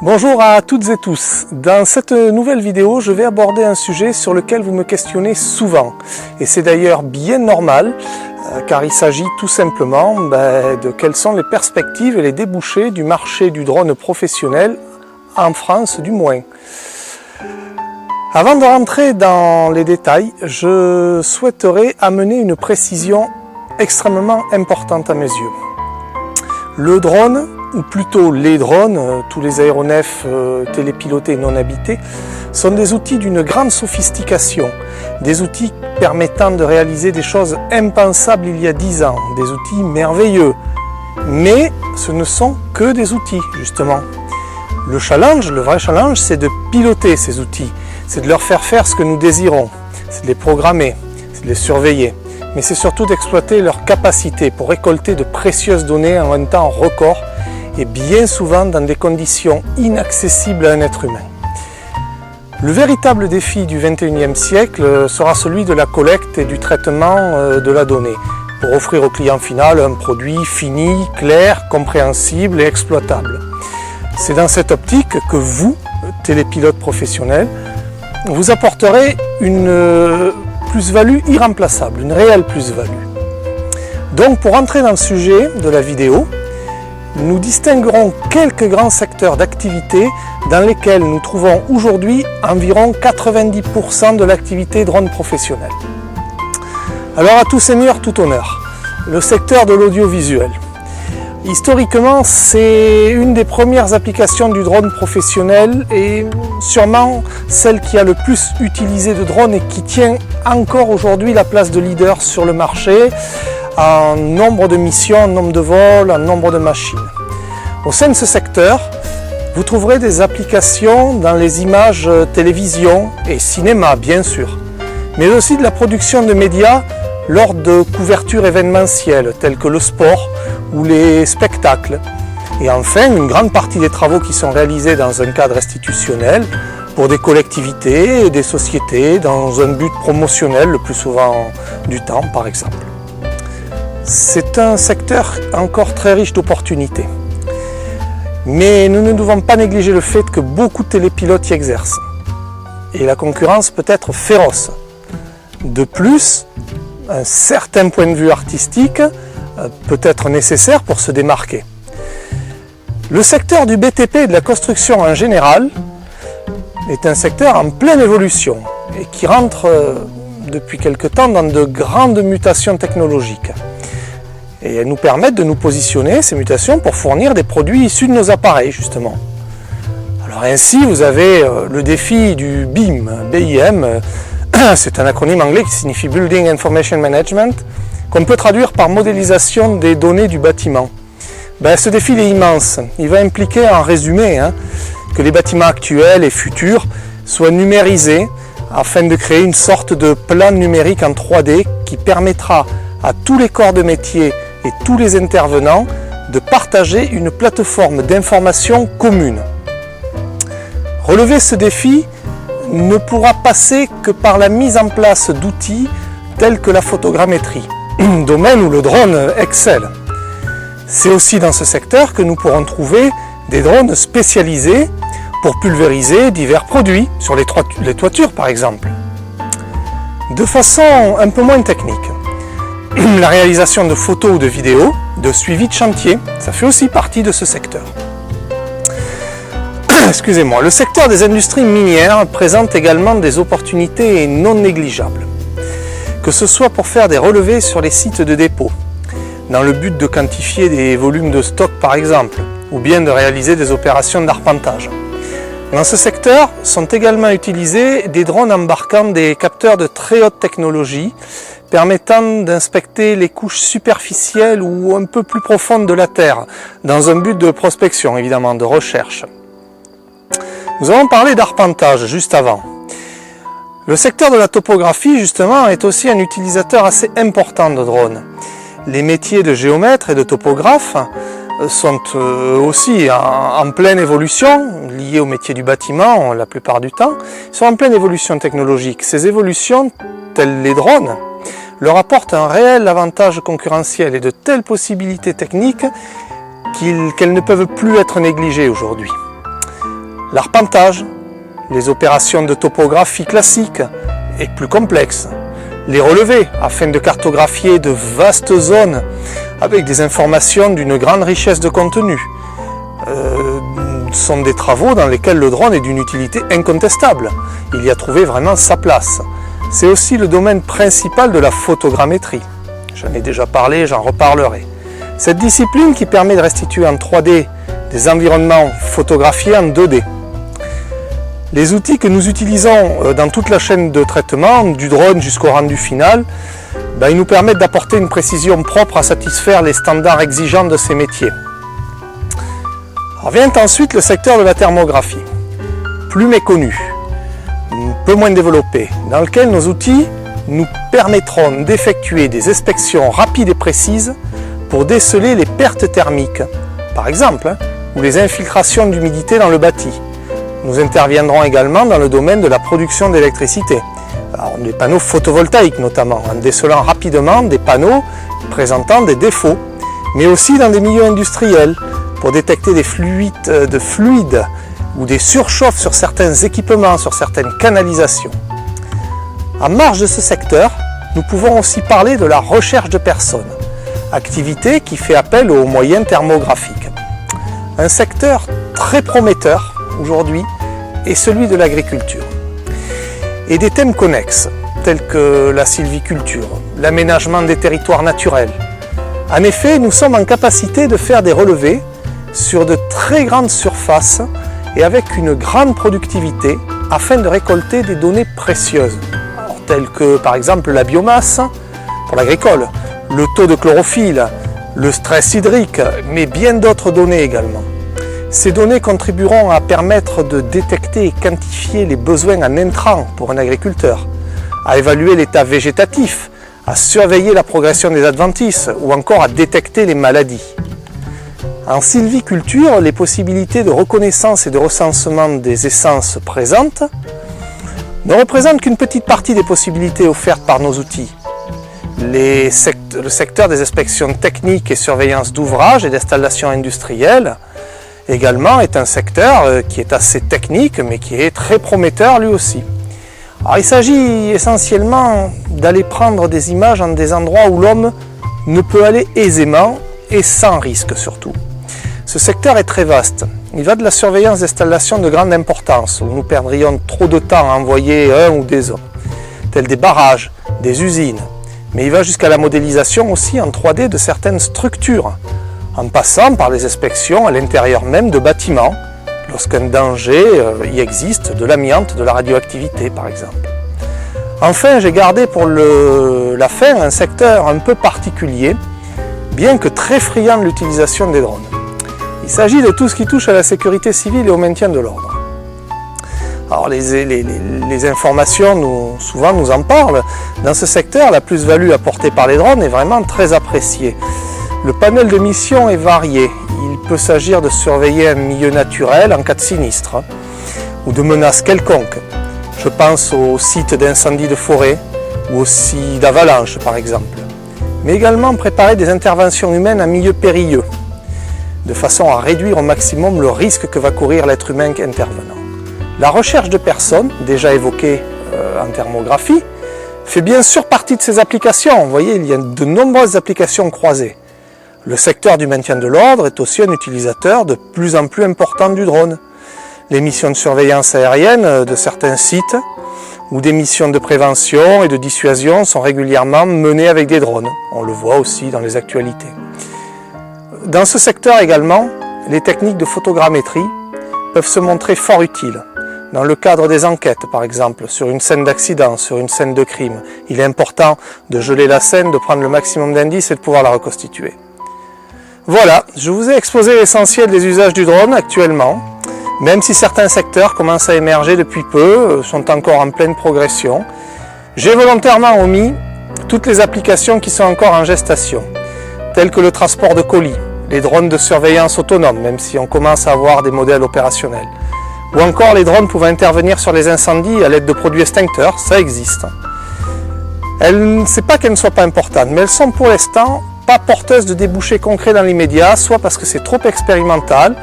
Bonjour à toutes et tous. Dans cette nouvelle vidéo, je vais aborder un sujet sur lequel vous me questionnez souvent. Et c'est d'ailleurs bien normal, car il s'agit tout simplement de quelles sont les perspectives et les débouchés du marché du drone professionnel, en France du moins. Avant de rentrer dans les détails, je souhaiterais amener une précision extrêmement importante à mes yeux. Le drone, ou plutôt les drones, tous les aéronefs télépilotés non habités, sont des outils d'une grande sophistication, des outils permettant de réaliser des choses impensables il y a 10 ans, des outils merveilleux. Mais ce ne sont que des outils, justement. Le vrai challenge, c'est de piloter ces outils, c'est de leur faire ce que nous désirons, c'est de les programmer, c'est de les surveiller. Mais c'est surtout d'exploiter leurs capacités pour récolter de précieuses données en un temps record et bien souvent dans des conditions inaccessibles à un être humain. Le véritable défi du XXIe siècle sera celui de la collecte et du traitement de la donnée pour offrir au client final un produit fini, clair, compréhensible et exploitable. C'est dans cette optique que vous, télépilote professionnel, vous apporterez une plus-value irremplaçable, une réelle plus-value. Donc pour entrer dans le sujet de la vidéo, nous distinguerons quelques grands secteurs d'activité dans lesquels nous trouvons aujourd'hui environ 90% de l'activité drone professionnelle. Alors à tout seigneur, tout honneur, le secteur de l'audiovisuel. Historiquement, c'est une des premières applications du drone professionnel et sûrement celle qui a le plus utilisé de drones et qui tient encore aujourd'hui la place de leader sur le marché en nombre de missions, en nombre de vols, en nombre de machines. Au sein de ce secteur, vous trouverez des applications dans les images télévision et cinéma bien sûr, mais aussi de la production de médias lors de couvertures événementielles telles que le sport ou les spectacles. Et enfin, une grande partie des travaux qui sont réalisés dans un cadre institutionnel pour des collectivités et des sociétés dans un but promotionnel le plus souvent du temps par exemple. C'est un secteur encore très riche d'opportunités. Mais nous ne devons pas négliger le fait que beaucoup de télépilotes y exercent. Et la concurrence peut être féroce. De plus, un certain point de vue artistique peut être nécessaire pour se démarquer. Le secteur du BTP et de la construction en général est un secteur en pleine évolution et qui rentre depuis quelque temps dans de grandes mutations technologiques. Et elles nous permettent de nous positionner, ces mutations, pour fournir des produits issus de nos appareils, justement. Alors ainsi, vous avez le défi du BIM, BIM, c'est un acronyme anglais qui signifie Building Information Management, qu'on peut traduire par modélisation des données du bâtiment. Ce défi il est immense. Il va impliquer, en résumé, que les bâtiments actuels et futurs soient numérisés afin de créer une sorte de plan numérique en 3D qui permettra à tous les corps de métier et tous les intervenants de partager une plateforme d'information commune. Relever ce défi ne pourra passer que par la mise en place d'outils tels que la photogrammétrie, domaine où le drone excelle. C'est aussi dans ce secteur que nous pourrons trouver des drones spécialisés pour pulvériser divers produits, sur les toitures par exemple. De façon un peu moins technique, la réalisation de photos ou de vidéos, de suivi de chantier, ça fait aussi partie de ce secteur. Excusez-moi, le secteur des industries minières présente également des opportunités non négligeables. Que ce soit pour faire des relevés sur les sites de dépôt, dans le but de quantifier des volumes de stock par exemple, ou bien de réaliser des opérations d'arpentage. Dans ce secteur sont également utilisés des drones embarquant des capteurs de très haute technologie, permettant d'inspecter les couches superficielles ou un peu plus profondes de la Terre, dans un but de prospection évidemment, de recherche. Nous avons parlé d'arpentage juste avant. Le secteur de la topographie, justement, est aussi un utilisateur assez important de drones. Les métiers de géomètre et de topographe sont aussi en pleine évolution, liés au métier du bâtiment la plupart du temps, sont en pleine évolution technologique. Ces évolutions, telles les drones, leur apportent un réel avantage concurrentiel et de telles possibilités techniques qu'elles ne peuvent plus être négligées aujourd'hui. l'arpentage, les opérations de topographie classiques et plus complexes, les relevés afin de cartographier de vastes zones avec des informations d'une grande richesse de contenu. Sont des travaux dans lesquels le drone est d'une utilité incontestable. Il y a trouvé vraiment sa place. C'est aussi le domaine principal de la photogrammétrie. J'en ai déjà parlé, j'en reparlerai. Cette discipline qui permet de restituer en 3D des environnements photographiés en 2D. Les outils que nous utilisons dans toute la chaîne de traitement, du drone jusqu'au rendu final, ils nous permettent d'apporter une précision propre à satisfaire les standards exigeants de ces métiers. Alors vient ensuite le secteur de la thermographie, plus méconnu, un peu moins développé, dans lequel nos outils nous permettront d'effectuer des inspections rapides et précises pour déceler les pertes thermiques, par exemple, ou les infiltrations d'humidité dans le bâti. Nous interviendrons également dans le domaine de la production d'électricité, des panneaux photovoltaïques notamment, en décelant rapidement des panneaux présentant des défauts, mais aussi dans des milieux industriels, pour détecter des fluides ou des surchauffes sur certains équipements, sur certaines canalisations. En marge de ce secteur, nous pouvons aussi parler de la recherche de personnes, activité qui fait appel aux moyens thermographiques. Un secteur très prometteur aujourd'hui est celui de l'agriculture. Et des thèmes connexes, tels que la sylviculture, l'aménagement des territoires naturels. En effet, nous sommes en capacité de faire des relevés sur de très grandes surfaces et avec une grande productivité afin de récolter des données précieuses, telles que par exemple la biomasse pour l'agricole, le taux de chlorophylle, le stress hydrique, mais bien d'autres données également. Ces données contribueront à permettre de détecter et quantifier les besoins en intrants pour un agriculteur, à évaluer l'état végétatif, à surveiller la progression des adventices ou encore à détecter les maladies. En sylviculture, les possibilités de reconnaissance et de recensement des essences présentes ne représentent qu'une petite partie des possibilités offertes par nos outils. Le secteur des inspections techniques et surveillance d'ouvrages et d'installations industrielles également est un secteur qui est assez technique mais qui est très prometteur lui aussi. Alors, il s'agit essentiellement d'aller prendre des images en des endroits où l'homme ne peut aller aisément et sans risque surtout. Ce secteur est très vaste. Il va de la surveillance d'installations de grande importance, où nous perdrions trop de temps à envoyer un ou des hommes, tels des barrages, des usines. Mais il va jusqu'à la modélisation aussi en 3D de certaines structures, en passant par les inspections à l'intérieur même de bâtiments, lorsqu'un danger y existe, de l'amiante, de la radioactivité par exemple. Enfin, j'ai gardé pour la fin un secteur un peu particulier, bien que très friand de l'utilisation des drones. Il s'agit de tout ce qui touche à la sécurité civile et au maintien de l'ordre. Alors les informations, souvent nous en parlent. Dans ce secteur, la plus-value apportée par les drones est vraiment très appréciée. Le panel de mission est varié. Il peut s'agir de surveiller un milieu naturel en cas de sinistre ou de menace quelconque. Je pense aux sites d'incendie de forêt ou aussi d'avalanche par exemple. Mais également préparer des interventions humaines en milieu périlleux, de façon à réduire au maximum le risque que va courir l'être humain intervenant. La recherche de personnes, déjà évoquée en thermographie, fait bien sûr partie de ces applications. Vous voyez, il y a de nombreuses applications croisées. Le secteur du maintien de l'ordre est aussi un utilisateur de plus en plus important du drone. Les missions de surveillance aérienne de certains sites ou des missions de prévention et de dissuasion sont régulièrement menées avec des drones. On le voit aussi dans les actualités. Dans ce secteur également, les techniques de photogrammétrie peuvent se montrer fort utiles. Dans le cadre des enquêtes, par exemple, sur une scène d'accident, sur une scène de crime, il est important de geler la scène, de prendre le maximum d'indices et de pouvoir la reconstituer. Voilà, je vous ai exposé l'essentiel des usages du drone actuellement, même si certains secteurs commencent à émerger depuis peu, sont encore en pleine progression. J'ai volontairement omis toutes les applications qui sont encore en gestation, telles que le transport de colis, les drones de surveillance autonomes, même si on commence à avoir des modèles opérationnels, ou encore les drones pouvant intervenir sur les incendies à l'aide de produits extincteurs, ça existe. C'est pas qu'elles ne soient pas importantes, mais elles sont pour l'instant pas porteuses de débouchés concrets dans l'immédiat, soit parce que c'est trop expérimental,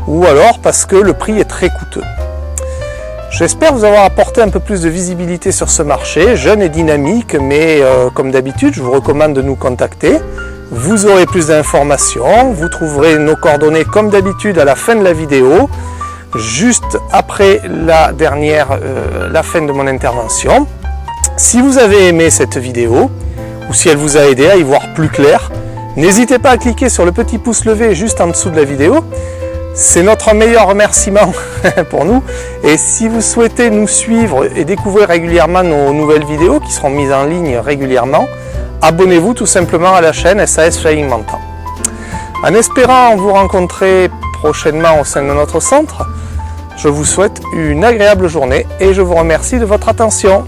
ou alors parce que le prix est très coûteux. J'espère vous avoir apporté un peu plus de visibilité sur ce marché, jeune et dynamique, mais comme d'habitude, je vous recommande de nous contacter. Vous aurez plus d'informations, vous trouverez nos coordonnées comme d'habitude à la fin de la vidéo, juste après la fin de mon intervention. Si vous avez aimé cette vidéo, ou si elle vous a aidé à y voir plus clair, n'hésitez pas à cliquer sur le petit pouce levé juste en dessous de la vidéo. C'est notre meilleur remerciement pour nous. Et si vous souhaitez nous suivre et découvrir régulièrement nos nouvelles vidéos qui seront mises en ligne régulièrement, abonnez-vous tout simplement à la chaîne SAS Flying Manta. En espérant vous rencontrer prochainement au sein de notre centre, je vous souhaite une agréable journée et je vous remercie de votre attention.